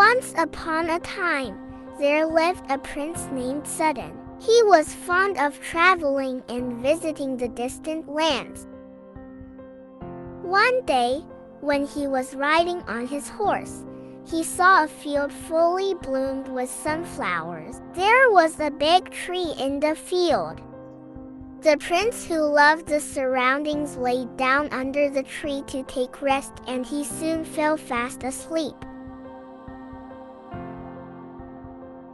Once upon a time, there lived a prince named Sudden. He was fond of traveling and visiting the distant lands. One day, when he was riding on his horse, he saw a field fully bloomed with sunflowers. There was a big tree in the field. The prince, who loved the surroundings, lay down under the tree to take rest, and he soon fell fast asleep.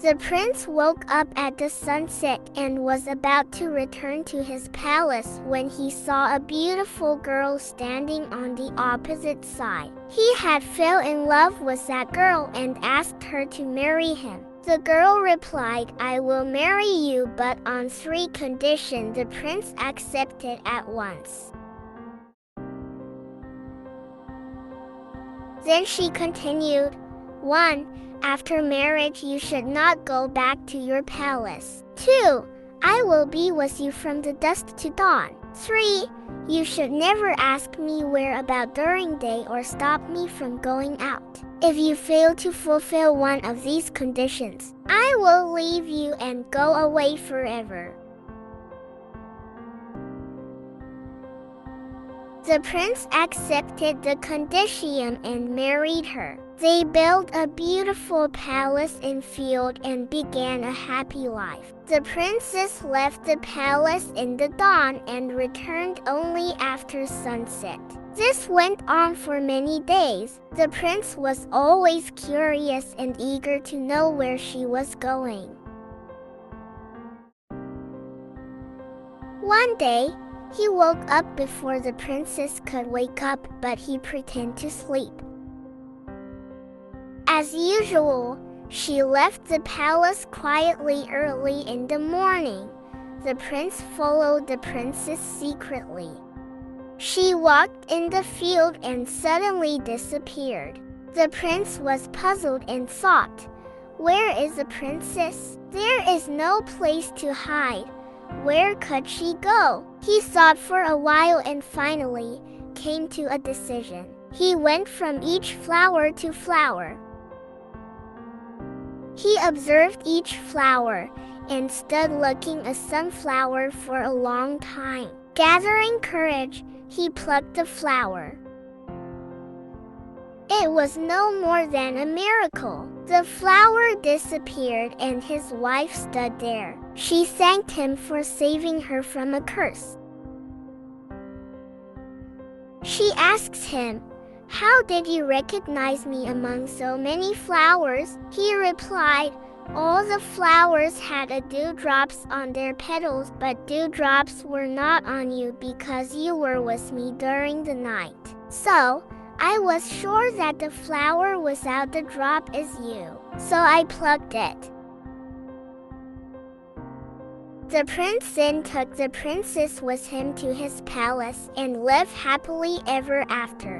The prince woke up at the sunset and was about to return to his palace when he saw a beautiful girl standing on the opposite side. He had fell in love with that girl and asked her to marry him. The girl replied, "I will marry you, but on 3 conditions." The prince accepted at once. Then she continued, 1. After marriage, you should not go back to your palace. 2. I will be with you from the dusk to dawn. 3. You should never ask me whereabouts during day or stop me from going out. If you fail to fulfill one of these conditions, I will leave you and go away forever. The prince accepted the condition and married her. They built a beautiful palace in field and began a happy life. The princess left the palace in the dawn and returned only after sunset. This went on for many days. The prince was always curious and eager to know where she was going. One day, he woke up before the princess could wake up, but he pretended to sleep. As usual, she left the palace quietly early in the morning. The prince followed the princess secretly. She walked in the field and suddenly disappeared. The prince was puzzled and thought, "Where is the princess? There is no place to hide. Where could she go?" He thought for a while and finally came to a decision. He went from each flower to flower. He observed each flower and stood looking at a sunflower for a long time. Gathering courage, he plucked the flower. It was no more than a miracle. The flower disappeared and his wife stood there. She thanked him for saving her from a curse. She asked him, "How did you recognize me among so many flowers?" He replied, "All the flowers had dewdrops on their petals, but dewdrops were not on you because you were with me during the night. So, I was sure that the flower without the drop is you. So I plucked it." The prince then took the princess with him to his palace and lived happily ever after.